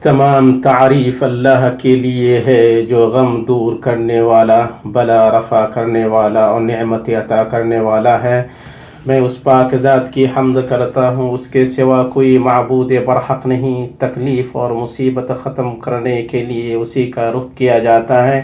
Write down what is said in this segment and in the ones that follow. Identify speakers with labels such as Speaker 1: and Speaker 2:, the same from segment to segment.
Speaker 1: تمام تعریف اللہ کے لیے ہے جو غم دور کرنے والا، بلا رفع کرنے والا اور نعمت عطا کرنے والا ہے۔ میں اس پاک ذات کی حمد کرتا ہوں، اس کے سوا کوئی معبود برحق نہیں۔ تکلیف اور مصیبت ختم کرنے کے لیے اسی کا رخ کیا جاتا ہے۔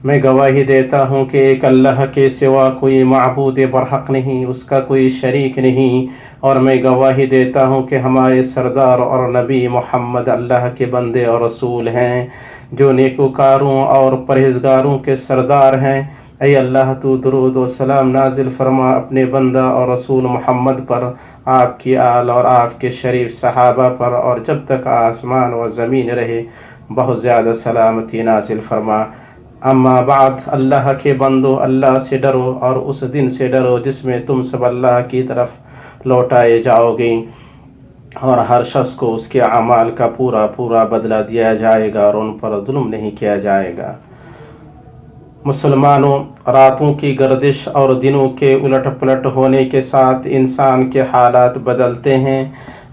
Speaker 1: میں گواہی دیتا ہوں کہ ایک اللہ کے سوا کوئی معبود برحق نہیں، اس کا کوئی شریک نہیں، اور میں گواہی دیتا ہوں کہ ہمارے سردار اور نبی محمد اللہ کے بندے اور رسول ہیں، جو نیکوکاروں اور پرہیزگاروں کے سردار ہیں۔ اے اللہ، تو درود و سلام نازل فرما اپنے بندہ اور رسول محمد پر، آپ کی آل اور آپ کے شریف صحابہ پر، اور جب تک آسمان و زمین رہے بہت زیادہ سلامتی نازل فرما۔ اما بعد، اللہ کے بندو، اللہ سے ڈرو اور اس دن سے ڈرو جس میں تم سب اللہ کی طرف لوٹائے جاؤ گے، اور ہر شخص کو اس کے اعمال کا پورا پورا بدلہ دیا جائے گا اور ان پر ظلم نہیں کیا جائے گا۔ مسلمانوں، راتوں کی گردش اور دنوں کے الٹ پلٹ ہونے کے ساتھ انسان کے حالات بدلتے ہیں،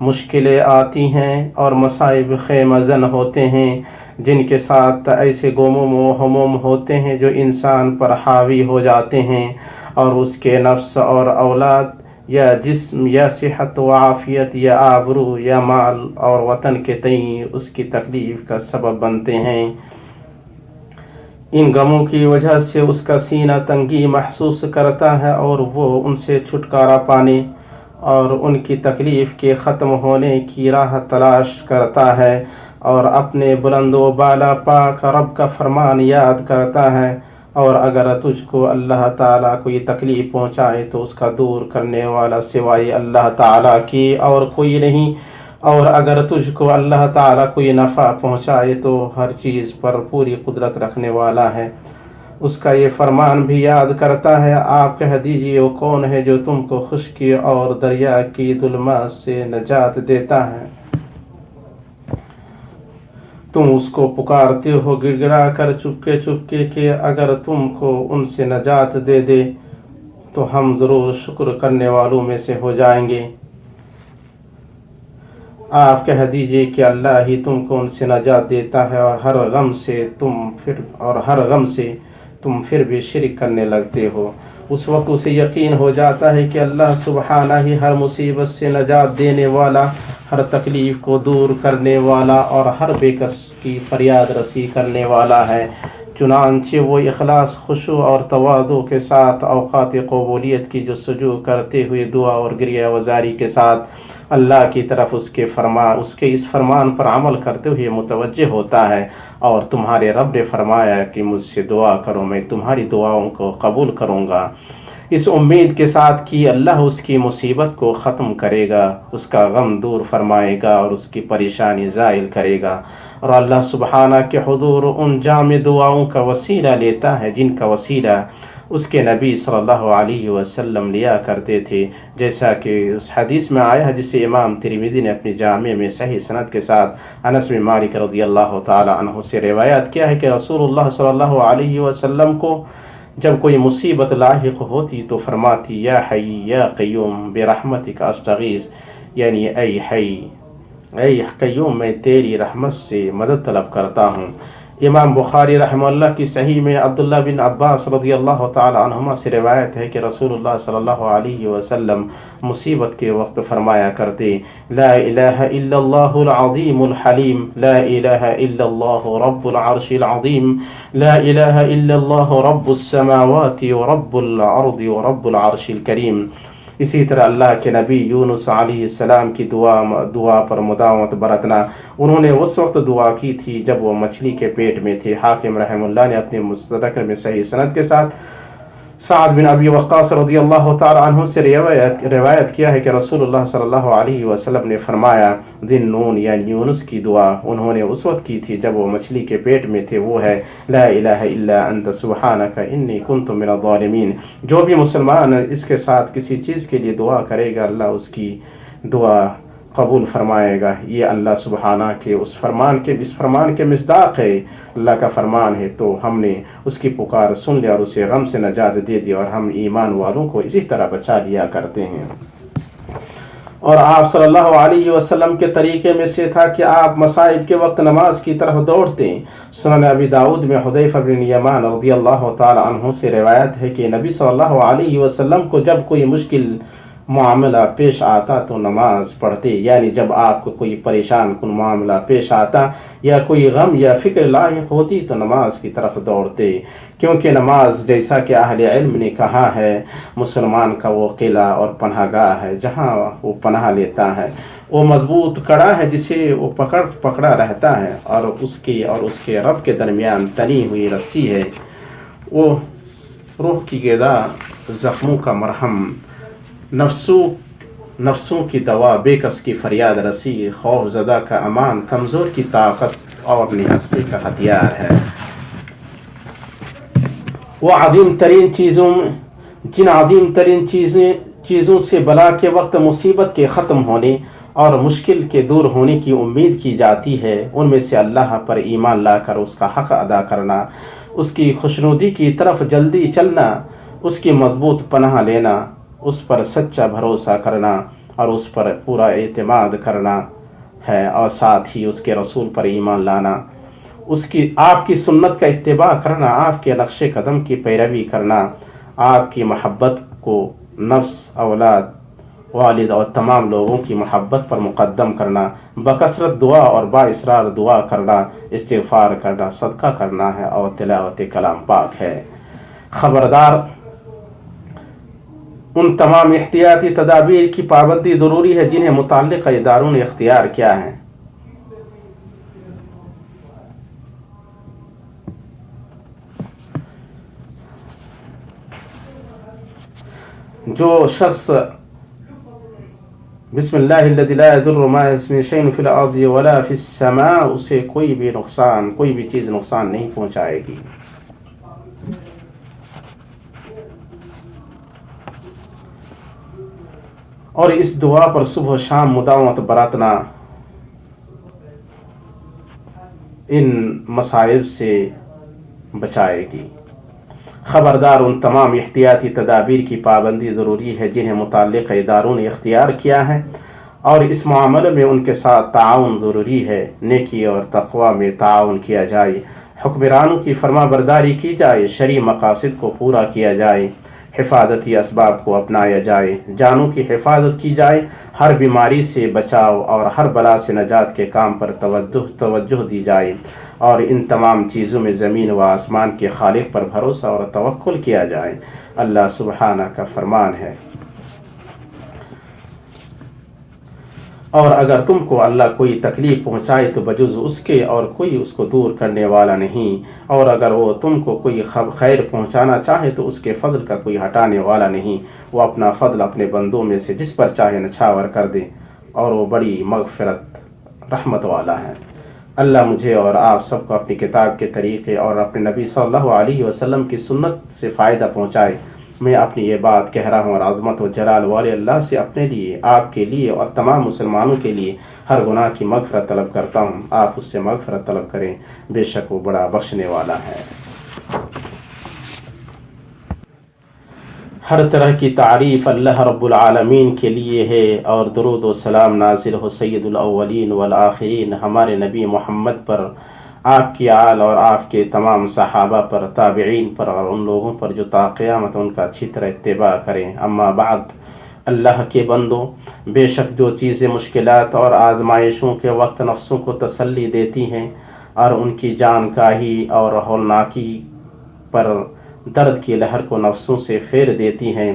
Speaker 1: مشکلیں آتی ہیں اور مصائب خیمہ زن ہوتے ہیں، جن کے ساتھ ایسے غموم و ہموم ہوتے ہیں جو انسان پر حاوی ہو جاتے ہیں، اور اس کے نفس اور اولاد یا جسم یا صحت و عافیت یا آبرو یا مال اور وطن کے تئیں اس کی تکلیف کا سبب بنتے ہیں۔ ان غموں کی وجہ سے اس کا سینہ تنگی محسوس کرتا ہے اور وہ ان سے چھٹکارا پانے اور ان کی تکلیف کے ختم ہونے کی راہ تلاش کرتا ہے، اور اپنے بلند و بالا پاک رب کا فرمان یاد کرتا ہے۔ اور اگر تجھ کو اللہ تعالیٰ کوئی تکلیف پہنچائے تو اس کا دور کرنے والا سوائے اللہ تعالیٰ کی اور کوئی نہیں، اور اگر تجھ کو اللہ تعالیٰ کوئی نفع پہنچائے تو ہر چیز پر پوری قدرت رکھنے والا ہے، اس کا یہ فرمان بھی یاد کرتا ہے۔ آپ کہہ دیجئے، وہ کون ہے جو تم کو خشکی اور دریا کی ظلمات سے نجات دیتا ہے؟ تم اس کو پکارتے ہو گڑ گڑا کر چپکے چپکے کہ اگر تم کو ان سے نجات دے دے تو ہم ضرور شکر کرنے والوں میں سے ہو جائیں گے۔ آپ کہہ دیجئے کہ اللہ ہی تم کو ان سے نجات دیتا ہے، اور ہر غم سے تم پھر بھی شرک کرنے لگتے ہو۔ اس وقت اسے یقین ہو جاتا ہے کہ اللہ سبحانہ ہی ہر مصیبت سے نجات دینے والا، ہر تکلیف کو دور کرنے والا اور ہر بے کس کی فریاد رسی کرنے والا ہے۔ چنانچہ وہ اخلاص، خشوع اور تواضع کے ساتھ اوقات قبولیت کی جستجو کرتے ہوئے دعا اور گریہ وزاری کے ساتھ اللہ کی طرف اس کے اس فرمان پر عمل کرتے ہوئے متوجہ ہوتا ہے، اور تمہارے رب نے فرمایا کہ مجھ سے دعا کرو، میں تمہاری دعاؤں کو قبول کروں گا، اس امید کے ساتھ کہ اللہ اس کی مصیبت کو ختم کرے گا، اس کا غم دور فرمائے گا اور اس کی پریشانی زائل کرے گا۔ اور اللہ سبحانہ کے حضور ان جامع دعاؤں کا وسیلہ لیتا ہے جن کا وسیلہ اس کے نبی صلی اللہ علیہ وسلم لیا کرتے تھے، جیسا کہ اس حدیث میں آیا ہے جسے امام ترمذی نے اپنی جامع میں صحیح سند کے ساتھ انس بن مالک رضی اللہ تعالی عنہ سے روایت کیا ہے کہ رسول اللہ صلی اللہ علیہ وسلم کو جب کوئی مصیبت لاحق ہوتی تو فرماتی، یا حی یا قیوم برحمتک استغیث، یعنی اے حی اے قیوم، میں تیری رحمت سے مدد طلب کرتا ہوں۔ امام بخاری رحمہ اللہ کی صحیح میں عبداللہ بن عباس رضی اللہ تعالی عنہما سے روایت ہے کہ رسول اللہ صلی اللہ علیہ وسلم مصیبت کے وقت فرمایا کرتے، لا الہ الا اللہ العظیم الحلیم، لا الہ الا اللہ رب العرش العظیم، لا الہ الا اللہ رب السماوات ورب الارض ورب العرش الکریم۔ اسی طرح اللہ کے نبی یونس علیہ السلام کی دعا پر مداومت برتنا۔ انہوں نے اس وقت دعا کی تھی جب وہ مچھلی کے پیٹ میں تھے۔ حاکم رحم اللہ نے اپنے مستدرک میں صحیح سند کے ساتھ سعد بن ابی وقاص رضی اللہ تعالی عنہ سے روایت کیا ہے کہ رسول اللہ صلی اللہ علیہ وسلم نے فرمایا، ذی نون یعنی یونس کی دعا انہوں نے اس وقت کی تھی جب وہ مچھلی کے پیٹ میں تھے، وہ ہے لا الہ الا انت سبحانک انی کنت من الظالمین۔ جو بھی مسلمان اس کے ساتھ کسی چیز کے لیے دعا کرے گا اللہ اس کی دعا قبول فرمائے گا۔ یہ اللہ سبحانہ کے اس فرمان کے مصداق ہے، اللہ کا فرمان ہے، تو ہم نے اس کی پکار سن لیا اور اسے غم سے نجات دے دی، اور ہم ایمان والوں کو اسی طرح بچا لیا کرتے ہیں۔ اور آپ صلی اللہ علیہ وسلم کے طریقے میں سے تھا کہ آپ مصائب کے وقت نماز کی طرف دوڑتے. سنن ابی داؤد میں حذیفہ بن یمان رضی اللہ تعالی عنہ سے روایت ہے کہ نبی صلی اللہ علیہ وسلم کو جب کوئی مشکل معاملہ پیش آتا تو نماز پڑھتے، یعنی جب آپ کو کوئی پریشان کن معاملہ پیش آتا یا کوئی غم یا فکر لاحق ہوتی تو نماز کی طرف دوڑتے، کیونکہ نماز جیسا کہ اہل علم نے کہا ہے مسلمان کا وہ قلعہ اور پناہ گاہ ہے جہاں وہ پناہ لیتا ہے، وہ مضبوط کڑا ہے جسے وہ پکڑا رہتا ہے، اور اس کے رب کے درمیان تنی ہوئی رسی ہے، وہ روح کی غذا، زخموں کا مرہم، نفسوں کی دوا، بے کس کی فریاد رسی، خوف زدہ کا امان، کمزور کی طاقت اور نہتے کا ہتھیار ہے. وہ جن عظیم ترین چیزوں سے بلا کے وقت مصیبت کے ختم ہونے اور مشکل کے دور ہونے کی امید کی جاتی ہے، ان میں سے اللہ پر ایمان لا کر اس کا حق ادا کرنا، اس کی خوشنودی کی طرف جلدی چلنا، اس کی مضبوط پناہ لینا، اس پر سچا بھروسہ کرنا اور اس پر پورا اعتماد کرنا ہے، اور ساتھ ہی اس کے رسول پر ایمان لانا، آپ کی سنت کا اتباع کرنا، آپ کے نقش قدم کی پیروی کرنا، آپ کی محبت کو نفس، اولاد، والد اور تمام لوگوں کی محبت پر مقدم کرنا، بکثرت دعا اور باصرار دعا کرنا، استغفار کرنا، صدقہ کرنا ہے اور تلاوت کلام پاک ہے. خبردار، ان تمام احتیاطی تدابیر کی پابندی ضروری ہے جنہیں متعلقہ اداروں نے اختیار کیا ہے. جو شخص بسم اللہ الذی لا یضر مع اسمہ شیء فی الارض ولا فی السماء، اسے کوئی بھی چیز نقصان نہیں پہنچائے گی. اور اس دعا پر صبح و شام مداومت برتنا ان مصائب سے بچائے گی. خبردار، ان تمام احتیاطی تدابیر کی پابندی ضروری ہے جنہیں متعلقہ اداروں نے اختیار کیا ہے، اور اس معاملے میں ان کے ساتھ تعاون ضروری ہے. نیکی اور تقوی میں تعاون کیا جائے، حکمرانوں کی فرما برداری کی جائے، شرعی مقاصد کو پورا کیا جائے، حفاظتی اسباب کو اپنایا جائے، جانوں کی حفاظت کی جائے، ہر بیماری سے بچاؤ اور ہر بلا سے نجات کے کام پر توجہ دی جائے، اور ان تمام چیزوں میں زمین و آسمان کے خالق پر بھروسہ اور توکل کیا جائے. اللہ سبحانہ کا فرمان ہے، اور اگر تم کو اللہ کوئی تکلیف پہنچائے تو بجز اس کے اور کوئی اس کو دور کرنے والا نہیں، اور اگر وہ تم کو کوئی خیر پہنچانا چاہے تو اس کے فضل کا کوئی ہٹانے والا نہیں. وہ اپنا فضل اپنے بندوں میں سے جس پر چاہے نچھاور کر دے، اور وہ بڑی مغفرت رحمت والا ہے. اللہ مجھے اور آپ سب کو اپنی کتاب کے طریقے اور اپنے نبی صلی اللہ علیہ وسلم کی سنت سے فائدہ پہنچائے. میں اپنی یہ بات کہہ رہا ہوں اور عظمت و جلال والے اللہ سے اپنے لیے، آپ کے لیے اور تمام مسلمانوں کے لیے ہر گناہ کی مغفرت طلب کرتا ہوں. آپ اس سے مغفرت طلب کریں، بے شک وہ بڑا بخشنے والا ہے. ہر طرح کی تعریف اللہ رب العالمین کے لیے ہے، اور درود و سلام نازل ہو سید الاولین والآخرین ہمارے نبی محمد پر، آپ کی آل اور آپ کے تمام صحابہ پر، تابعین پر، اور ان لوگوں پر جو تا قیامت ان کا اچھی طرح اتباع کریں. اما بعد، اللہ کے بندوں، بے شک جو چیزیں مشکلات اور آزمائشوں کے وقت نفسوں کو تسلی دیتی ہیں اور ان کی جانکاہی اور ہولناکی پر درد کی لہر کو نفسوں سے پھیر دیتی ہیں،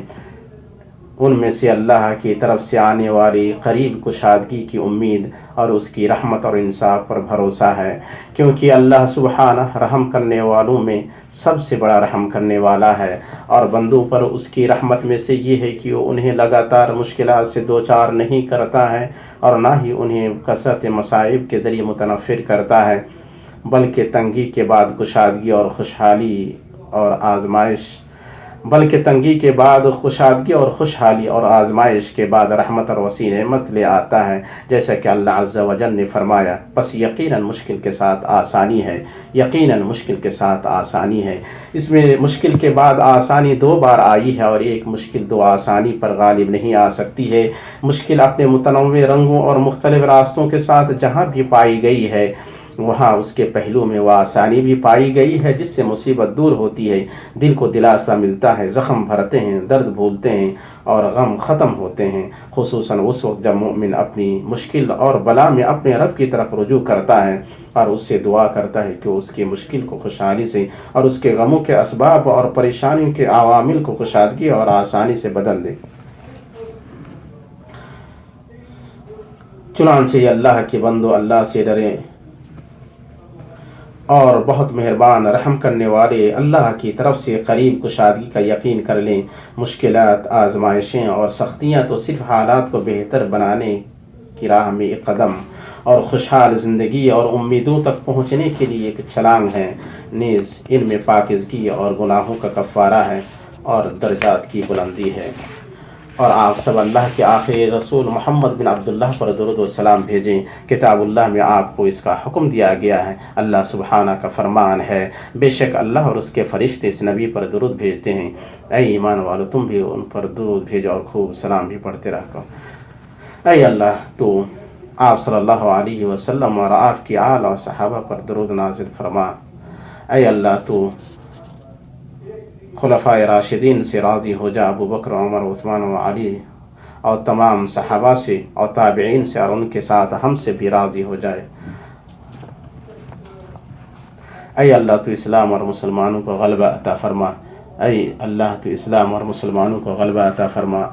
Speaker 1: ان میں سے اللہ کی طرف سے آنے والی قریب کشادگی کی امید اور اس کی رحمت اور انصاف پر بھروسہ ہے، کیونکہ اللہ سبحانہ رحم کرنے والوں میں سب سے بڑا رحم کرنے والا ہے. اور بندوں پر اس کی رحمت میں سے یہ ہے کہ وہ انہیں لگاتار مشکلات سے دوچار نہیں کرتا ہے، اور نہ ہی انہیں کثرت مصائب کے ذریعے متنفر کرتا ہے، بلکہ تنگی کے بعد کشادگی اور خوشحالی اور آزمائش بلکہ تنگی کے بعد کشادگی اور خوشحالی اور آزمائش کے بعد رحمت اور وسیع نعمت لے آتا ہے، جیسا کہ اللہ عز و جل نے فرمایا، پس یقیناً مشکل کے ساتھ آسانی ہے، یقیناً مشکل کے ساتھ آسانی ہے۔ اس میں مشکل کے بعد آسانی دو بار آئی ہے، اور ایک مشکل دو آسانی پر غالب نہیں آ سکتی ہے۔ مشکل اپنے متنوع رنگوں اور مختلف راستوں کے ساتھ جہاں بھی پائی گئی ہے، وہاں اس کے پہلو میں وہ آسانی بھی پائی گئی ہے جس سے مصیبت دور ہوتی ہے، دل کو دلاسا ملتا ہے، زخم بھرتے ہیں، درد بھولتے ہیں اور غم ختم ہوتے ہیں، خصوصاً اس وقت جب مومن اپنی مشکل اور بلا میں اپنے رب کی طرف رجوع کرتا ہے اور اس سے دعا کرتا ہے کہ اس کی مشکل کو خوشحالی سے اور اس کے غموں کے اسباب اور پریشانیوں کے عوامل کو کشادگی اور آسانی سے بدل دے۔ چنانچہ اللہ کے بندو، اللہ سے ڈریں اور بہت مہربان رحم کرنے والے اللہ کی طرف سے قریب کشادگی کا یقین کر لیں۔ مشکلات، آزمائشیں اور سختیاں تو صرف حالات کو بہتر بنانے کی راہ میں ایک قدم اور خوشحال زندگی اور امیدوں تک پہنچنے کے لیے ایک چھلانگ ہے، نیز ان میں پاکیزگی اور گناہوں کا کفارہ ہے اور درجات کی بلندی ہے۔ اور آپ سب اللہ کے آخری رسول محمد بن عبداللہ پر درود و سلام بھیجیں۔ کتاب اللہ میں آپ کو اس کا حکم دیا گیا ہے۔ اللہ سبحانہ کا فرمان ہے، بے شک اللہ اور اس کے فرشتے اس نبی پر درود بھیجتے ہیں۔ اے ایمان والو، تم بھی ان پر درود بھیجو اور خوب سلام بھی پڑھتے رہو۔ اے اللہ، تو آپ صلی اللہ علیہ وسلم اور آپ کی آل اور صحابہ پر درود نازل فرما۔ اے اللہ، تو خلفائے راشدین سے راضی ہو جا، ابو بکر، عمر، عثمان و علی اور تمام صحابہ سے اور تابعین سے، اور ان کے ساتھ ہم سے بھی راضی ہو جائے۔ اے اللہ، تو اسلام اور مسلمانوں کو غلبہ عطا فرما۔ اے اللہ، تو اسلام اور مسلمانوں کو غلبہ عطا فرما۔